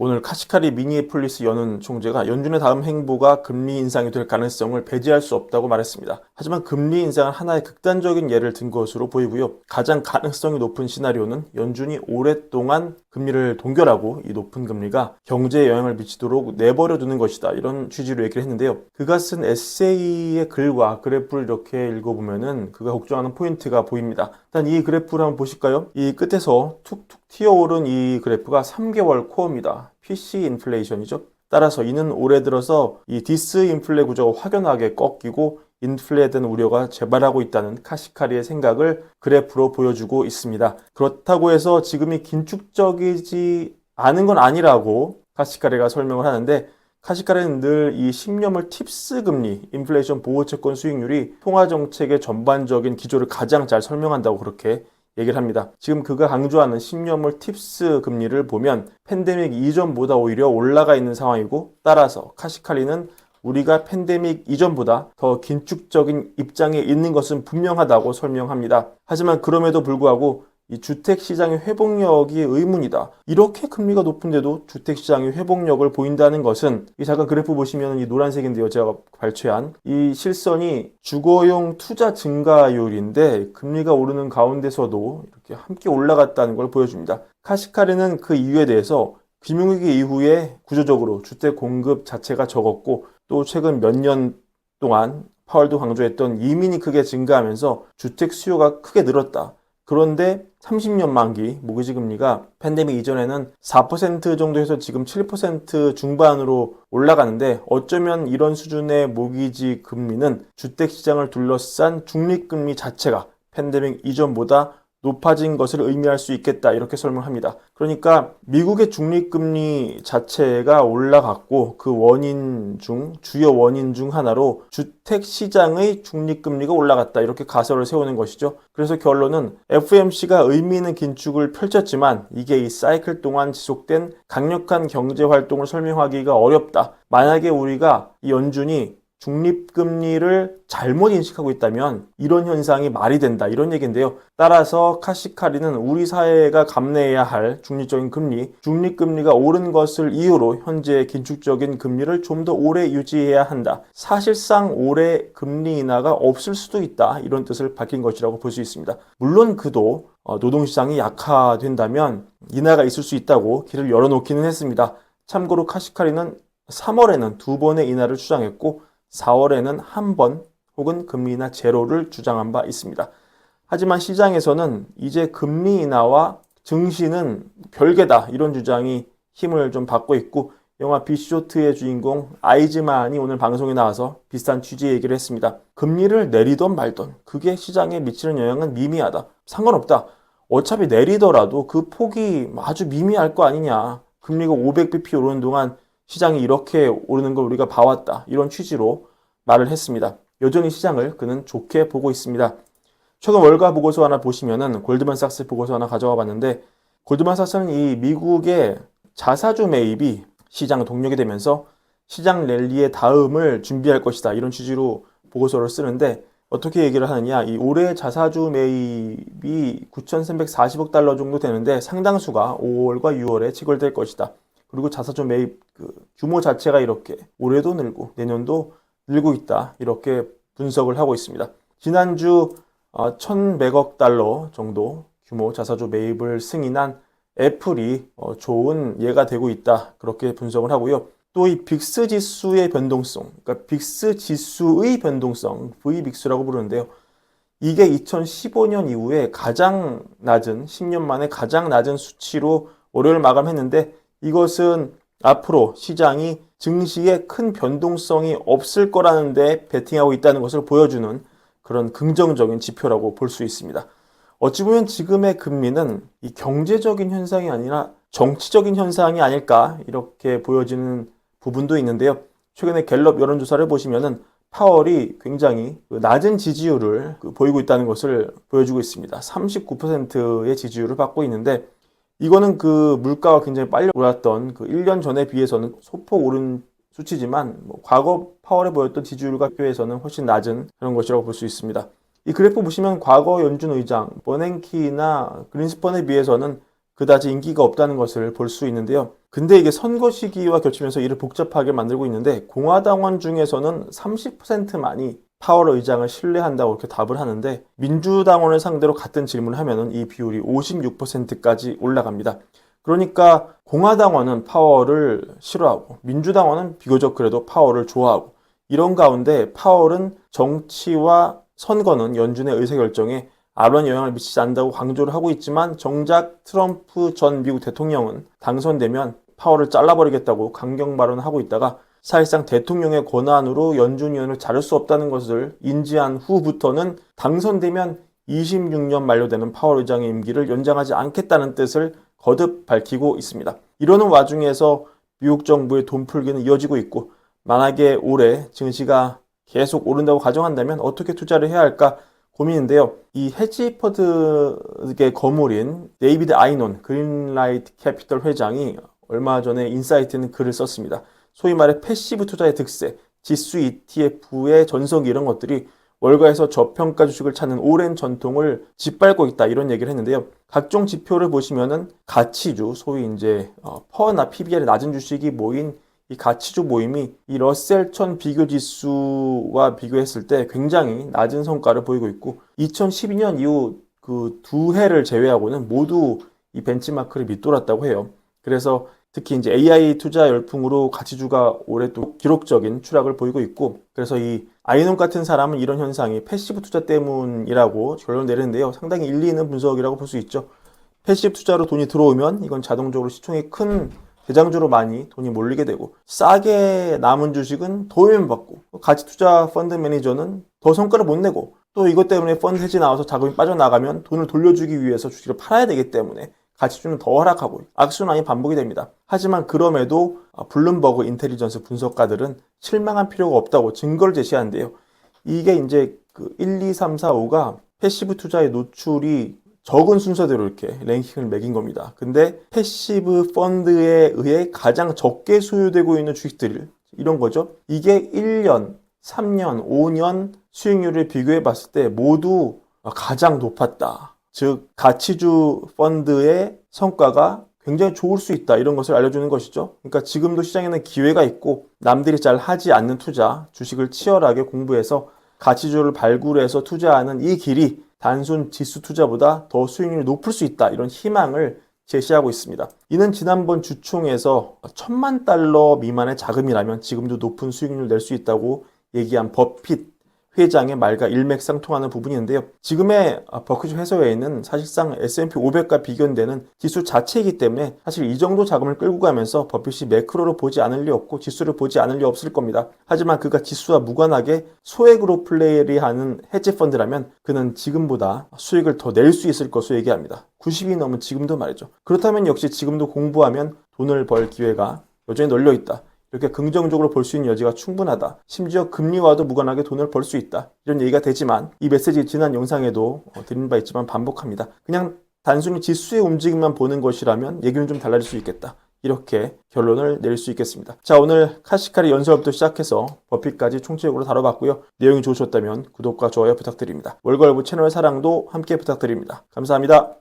오늘 카시카리 미니애폴리스 연은 총재가 연준의 다음 행보가 금리 인상이 될 가능성을 배제할 수 없다고 말했습니다. 하지만 금리 인상은 하나의 극단적인 예를 든 것으로 보이고요. 가장 가능성이 높은 시나리오는 연준이 오랫동안 금리를 동결하고 이 높은 금리가 경제에 영향을 미치도록 내버려 두는 것이다. 이런 취지로 얘기를 했는데요. 그가 쓴 에세이의 글과 그래프를 이렇게 읽어보면은 그가 걱정하는 포인트가 보입니다. 일단 이 그래프를 한번 보실까요? 이 끝에서 툭툭 튀어오른 이 그래프가 3개월 코어입니다. PC 인플레이션이죠. 따라서 이는 올해 들어서 이 디스인플레 구조가 확연하게 꺾이고 인플레에 대한 우려가 재발하고 있다는 카시카리의 생각을 그래프로 보여주고 있습니다. 그렇다고 해서 지금이 긴축적이지 않은 건 아니라고 카시카리가 설명을 하는데, 카시카리는 늘 이 10년물 팁스 금리, 인플레이션 보호채권 수익률이 통화정책의 전반적인 기조를 가장 잘 설명한다고 그렇게 얘기를 합니다. 지금 그가 강조하는 10년물 팁스 금리를 보면 팬데믹 이전보다 오히려 올라가 있는 상황이고, 따라서 카시카리는 우리가 팬데믹 이전보다 더 긴축적인 입장에 있는 것은 분명하다고 설명합니다. 하지만 그럼에도 불구하고 이 주택시장의 회복력이 의문이다. 이렇게 금리가 높은데도 주택시장이 회복력을 보인다는 것은, 이 잠깐 그래프 보시면 이 노란색인데요. 제가 발췌한 이 실선이 주거용 투자 증가율인데 금리가 오르는 가운데서도 이렇게 함께 올라갔다는 걸 보여줍니다. 카시카리는 그 이유에 대해서 금융위기 이후에 구조적으로 주택 공급 자체가 적었고, 또 최근 몇 년 동안 파월도 강조했던 이민이 크게 증가하면서 주택 수요가 크게 늘었다. 그런데 30년 만기 모기지 금리가 팬데믹 이전에는 4% 정도에서 지금 7% 중반으로 올라가는데, 어쩌면 이런 수준의 모기지 금리는 주택시장을 둘러싼 중립금리 자체가 팬데믹 이전보다 높아진 것을 의미할 수 있겠다, 이렇게 설명합니다. 그러니까 미국의 중립금리 자체가 올라갔고, 그 주요 원인 중 하나로 주택시장의 중립금리가 올라갔다, 이렇게 가설을 세우는 것이죠. 그래서 결론은 FOMC가 의미 있는 긴축을 펼쳤지만 이게 이 사이클 동안 지속된 강력한 경제활동을 설명하기가 어렵다. 만약에 우리가 이 연준이 중립금리를 잘못 인식하고 있다면 이런 현상이 말이 된다, 이런 얘기인데요. 따라서 카시카리는 우리 사회가 감내해야 할 중립적인 금리, 중립금리가 오른 것을 이유로 현재 긴축적인 금리를 좀 더 오래 유지해야 한다. 사실상 올해 금리 인하가 없을 수도 있다, 이런 뜻을 밝힌 것이라고 볼 수 있습니다. 물론 그도 노동시장이 약화된다면 인하가 있을 수 있다고 길을 열어놓기는 했습니다. 참고로 카시카리는 3월에는 2번의 인하를 주장했고 4월에는 한 번 혹은 금리 인하 제로를 주장한 바 있습니다. 하지만 시장에서는 이제 금리 인하와 증시는 별개다, 이런 주장이 힘을 좀 받고 있고, 영화 빅쇼트의 주인공 아이즈만이 오늘 방송에 나와서 비슷한 취지의 얘기를 했습니다. 금리를 내리던 말던 그게 시장에 미치는 영향은 미미하다. 상관없다. 어차피 내리더라도 그 폭이 아주 미미할 거 아니냐. 금리가 500bp 오르는 동안 시장이 이렇게 오르는 걸 우리가 봐왔다, 이런 취지로 말을 했습니다. 여전히 시장을 그는 좋게 보고 있습니다. 최근 월가 보고서 하나 보시면은 골드만삭스 보고서 하나 가져와 봤는데, 골드만삭스는 이 미국의 자사주 매입이 시장 동력이 되면서 시장 랠리의 다음을 준비할 것이다, 이런 취지로 보고서를 쓰는데, 어떻게 얘기를 하느냐, 이 올해 자사주 매입이 9,340억 달러 정도 되는데 상당수가 5월과 6월에 체결될 것이다. 그리고 자사주 매입 규모 자체가 이렇게 올해도 늘고 내년도 늘고 있다, 이렇게 분석을 하고 있습니다. 지난주 1,100억 달러 정도 규모 자사주 매입을 승인한 애플이 좋은 예가 되고 있다, 그렇게 분석을 하고요. 또 이 빅스 지수의 변동성, 그러니까 빅스 지수의 변동성, VBIX라고 부르는데요. 이게 2015년 이후에 가장 낮은, 10년 만에 가장 낮은 수치로 월요일 마감했는데, 이것은 앞으로 시장이 증시에 큰 변동성이 없을 거라는 데 베팅하고 있다는 것을 보여주는 그런 긍정적인 지표라고 볼 수 있습니다. 어찌 보면 지금의 금리는 이 경제적인 현상이 아니라 정치적인 현상이 아닐까, 이렇게 보여지는 부분도 있는데요. 최근에 갤럽 여론조사를 보시면은 파월이 굉장히 낮은 지지율을 보이고 있다는 것을 보여주고 있습니다. 39%의 지지율을 받고 있는데, 이거는 그 물가가 굉장히 빨리 올랐던 그 1년 전에 비해서는 소폭 오른 수치지만, 과거 파월에 보였던 지지율과 비교해서는 훨씬 낮은 그런 것이라고 볼 수 있습니다. 이 그래프 보시면 과거 연준 의장 버냉키나 그린스펀에 비해서는 그다지 인기가 없다는 것을 볼 수 있는데요. 근데 이게 선거 시기와 겹치면서 이를 복잡하게 만들고 있는데 공화당원 중에서는 30%만이 파월 의장을 신뢰한다고 이렇게 답을 하는데 민주당원을 상대로 같은 질문을 하면은 이 비율이 56%까지 올라갑니다. 그러니까 공화당원은 파월을 싫어하고 민주당원은 비교적 그래도 파월을 좋아하고 이런 가운데 파월은 정치와 선거는 연준의 의사결정에 아무런 영향을 미치지 않는다고 강조를 하고 있지만 정작 트럼프 전 미국 대통령은 당선되면 파월을 잘라버리겠다고 강경 발언을 하고 있다가 사실상 대통령의 권한으로 연준위원을 자를 수 없다는 것을 인지한 후부터는 당선되면 26년 만료되는 파월 의장의 임기를 연장하지 않겠다는 뜻을 거듭 밝히고 있습니다. 이러는 와중에서 미국 정부의 돈 풀기는 이어지고 있고 만약에 올해 증시가 계속 오른다고 가정한다면 어떻게 투자를 해야 할까 고민인데요. 이 헤지펀드의 거물인 데이비드 아이논 그린라이트 캐피털 회장이 얼마 전에 인사이트는 글을 썼습니다. 소위 말해 패시브 투자의 득세, 지수 ETF의 전성기 이런 것들이 월가에서 저평가 주식을 찾는 오랜 전통을 짓밟고 있다 이런 얘기를 했는데요. 각종 지표를 보시면은 가치주, 소위 이제 퍼나 PBR이 낮은 주식이 모인 이 가치주 모임이 이 러셀 1000 비교 지수와 비교했을 때 굉장히 낮은 성과를 보이고 있고 2012년 이후 그 두 해를 제외하고는 모두 이 벤치마크를 밑돌았다고 해요. 그래서 특히 이제 AI 투자 열풍으로 가치주가 올해 또 기록적인 추락을 보이고 있고 그래서 이 아이논 같은 사람은 이런 현상이 패시브 투자 때문이라고 결론 내리는데요. 상당히 일리 있는 분석이라고 볼 수 있죠. 패시브 투자로 돈이 들어오면 이건 자동적으로 시총이 큰 대장주로 많이 돈이 몰리게 되고 싸게 남은 주식은 더 위험받고 가치 투자 펀드 매니저는 더 성과를 못 내고 또 이것 때문에 펀드 해지 나와서 자금이 빠져나가면 돈을 돌려주기 위해서 주식을 팔아야 되기 때문에 가치주는 더 하락하고 악순환이 반복이 됩니다. 하지만 그럼에도 블룸버그 인텔리전스 분석가들은 실망한 필요가 없다고 증거를 제시하는데요. 이게 이제 그 1, 2, 3, 4, 5가 패시브 투자의 노출이 적은 순서대로 이렇게 랭킹을 매긴 겁니다. 근데 패시브 펀드에 의해 가장 적게 소유되고 있는 주식들 이런 거죠. 이게 1년, 3년, 5년 수익률을 비교해 봤을 때 모두 가장 높았다. 즉 가치주 펀드의 성과가 굉장히 좋을 수 있다. 이런 것을 알려주는 것이죠. 그러니까 지금도 시장에는 기회가 있고 남들이 잘 하지 않는 투자, 주식을 치열하게 공부해서 가치주를 발굴해서 투자하는 이 길이 단순 지수 투자보다 더 수익률이 높을 수 있다. 이런 희망을 제시하고 있습니다. 이는 지난번 주총에서 $10,000,000 미만의 자금이라면 지금도 높은 수익률을 낼 수 있다고 얘기한 버핏 회장의 말과 일맥상통하는 부분인데요. 지금의 버크셔 해서웨이는 사실상 S&P 500과 비교되는 지수 자체이기 때문에 사실 이 정도 자금을 끌고 가면서 버핏이 매크로로 보지 않을 리 없고 지수를 보지 않을 리 없을 겁니다. 하지만 그가 지수와 무관하게 소액으로 플레이를 하는 헤지펀드라면 그는 지금보다 수익을 더 낼 수 있을 것으로 얘기합니다. 90이 넘은 지금도 말이죠. 그렇다면 역시 지금도 공부하면 돈을 벌 기회가 여전히 널려 있다. 이렇게 긍정적으로 볼 수 있는 여지가 충분하다. 심지어 금리와도 무관하게 돈을 벌 수 있다. 이런 얘기가 되지만 이 메시지 지난 영상에도 드린 바 있지만 반복합니다. 그냥 단순히 지수의 움직임만 보는 것이라면 얘기는 좀 달라질 수 있겠다. 이렇게 결론을 내릴 수 있겠습니다. 자, 오늘 카시카리 연설부터 시작해서 버핏까지 총체적으로 다뤄봤고요. 내용이 좋으셨다면 구독과 좋아요 부탁드립니다. 월걸부 채널 사랑도 함께 부탁드립니다. 감사합니다.